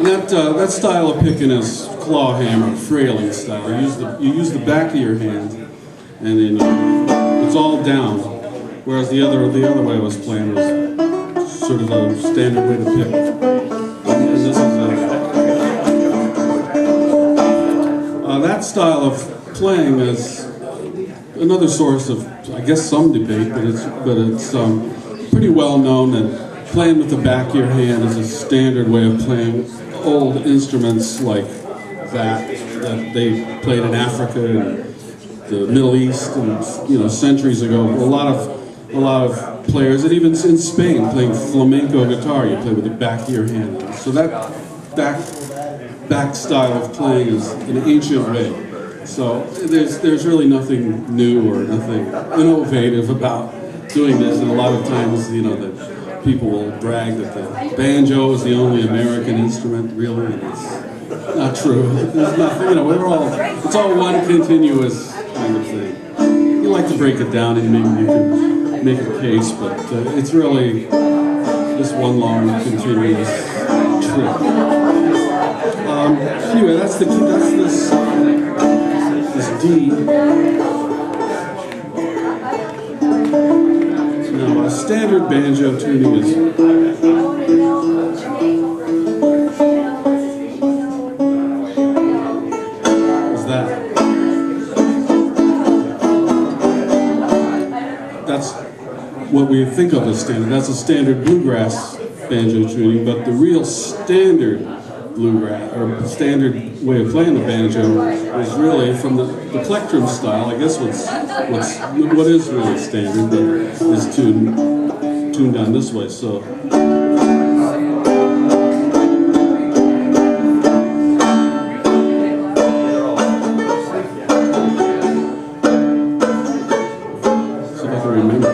That style of picking is claw hammer, frailing style. You use the back of your hand, and then it's all down. Whereas the other way I was playing was sort of a standard way to pick. And this is that style of playing is another source of, I guess, some debate, but it's pretty well known that playing with the back of your hand is a standard way of playing old instruments like that they played in Africa and the Middle East, and centuries ago. A lot of players, and even in Spain, playing flamenco guitar, you play with the back of your hand. So that back style of playing is an ancient way. So there's really nothing new or nothing innovative about doing this, and a lot of times, that people will brag that the banjo is the only American instrument, really, and it's not true. There's nothing, it's all one continuous kind of thing. You like to break it down and maybe you can make a case, but it's really just one long continuous trip. Anyway, that's this D. Now, a standard banjo tuning is that. That's what we think of as standard. That's a standard bluegrass banjo tuning, but the real standard bluegrass, or standard way of playing the banjo, is really from the plectrum style. I guess what is really standard is tuned down this way. So. See if I can remember.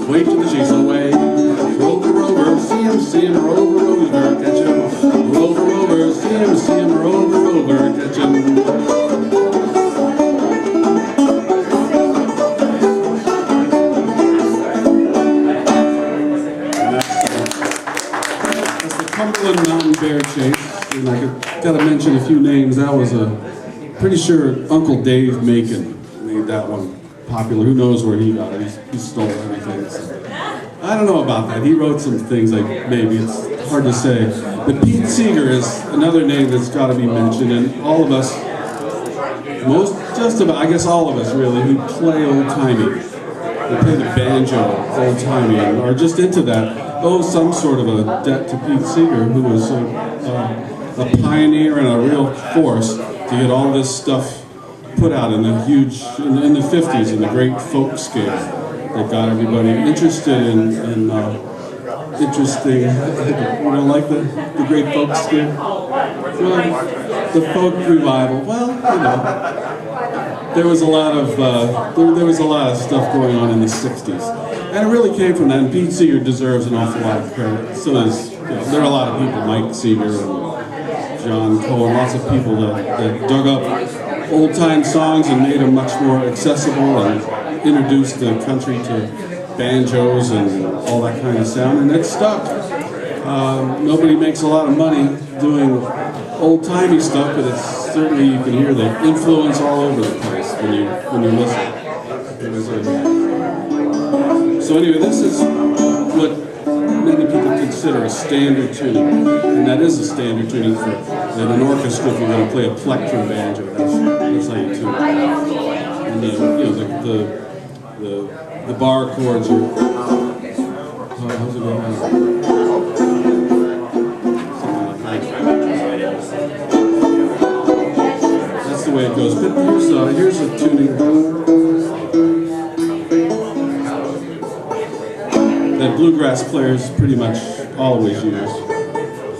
Wait till the chase away. Rover, rover, see him, rover, rover, catch him. Rover, rover, see him, rover, rover, catch him. That's the Cumberland Mountain Bear Chase. And I gotta mention a few names. That was pretty sure Uncle Dave Macon made that one popular. Who knows where he got it? He stole everything. So. I don't know about that. He wrote some things like maybe it's hard to say. But Pete Seeger is another name that's got to be mentioned, and all of us, I guess all of us really, who play old timey, who play the banjo old timey, and are just into that, owe some sort of a debt to Pete Seeger, who was a pioneer and a real force to get all this stuff put out in the 50s, in the great folk scale that got everybody interested in interesting, like the great folk scale? Well, the folk revival. Well, there was a lot of stuff going on in the 60s, and it really came from that. And Pete Seeger deserves an awful lot of credit. So there are a lot of people, Mike Seeger and John Cohen, lots of people that dug up old-time songs and made them much more accessible and introduced the country to banjos and all that kind of sound, and it stuck. Nobody makes a lot of money doing old-timey stuff, but it's certainly, you can hear the influence all over the place when you listen. So anyway, this is what many people consider a standard tuning, and that is a standard tuning for an orchestra. If you're going to play a plectrum banjo, that's how you tune it. And the bar chords are. How's it going? That's the way it goes. But here's a tuning. bluegrass players pretty much always use,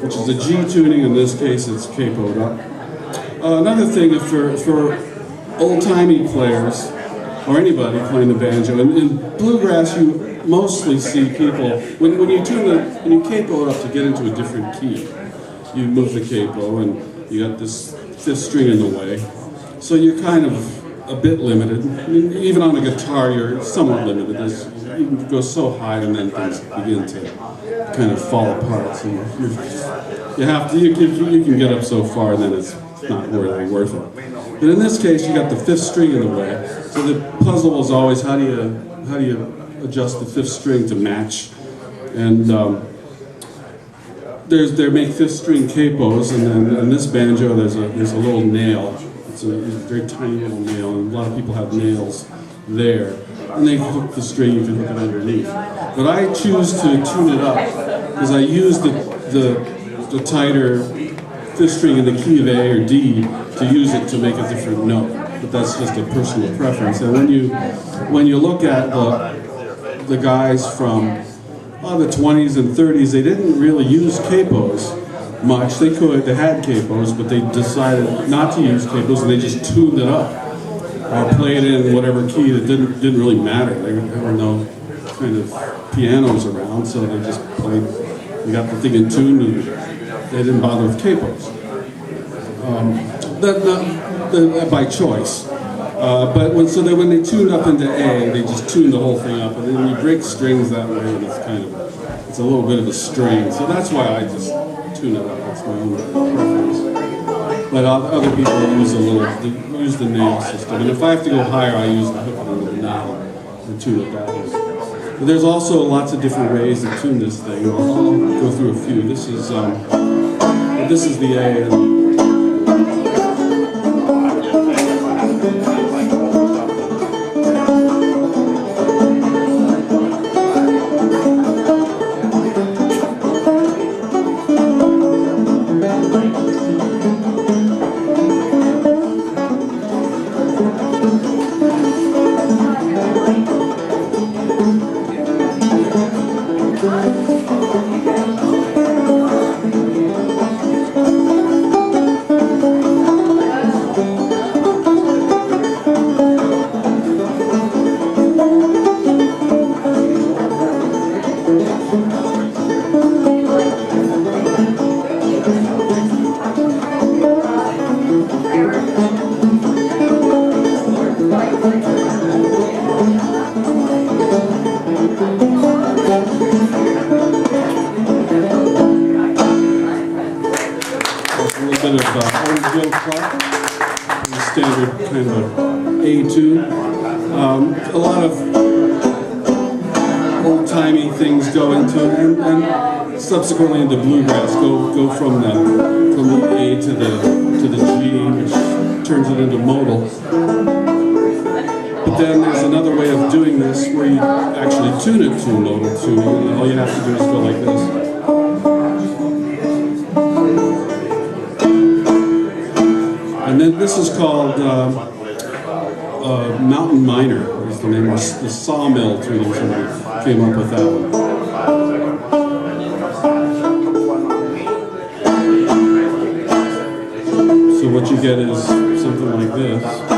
which is a G tuning. In this case, it's capoed up. Another thing, for old-timey players, or anybody playing the banjo, in bluegrass you mostly see people, when you capo it up to get into a different key, you move the capo and you got this fifth string in the way. So you're kind of a bit limited. I mean, even on a guitar you're somewhat limited. You can go so high and then things begin to kind of fall apart. So you can get up so far and then it's not really worth it. But in this case you got the fifth string in the way. So the puzzle was always how do you adjust the fifth string to match, and they make fifth string capos, and then in this banjo there's a little nail. It's a very tiny little nail, and a lot of people have nails there, and they hook the string. You can hook it underneath. But I choose to tune it up because I use the tighter fifth string in the key of A or D to use it to make a different note. But that's just a personal preference. And when you look at the guys from the 20s and 30s, they didn't really use capos much. They had capos, but they decided not to use capos, and they just tuned it up or played it in whatever key. That didn't really matter. There were no kind of pianos around, so they just played. They got the thing in tune, and they didn't bother with capos. By choice. But when they tune up into A, they just tune the whole thing up, and then you break strings that way, and it's a little bit of a strain. So that's why I just tune it up. That's my own preference. But other people use the nail system, and if I have to go higher, I use the hook under the nail and tune it that way. But there's also lots of different ways to tune this thing. I'll go through a few. This is the A. Standard kind of A tune. A lot of old-timey things go into it, and subsequently into bluegrass go from the A to the G, which turns it into modal. But then there's another way of doing this where you actually tune it to a modal tuning, and all you have to do is go like this. And then this is called Mountain Minor, is the name, or the sawmill tuning. Somebody came up with that one. So what you get is something like this.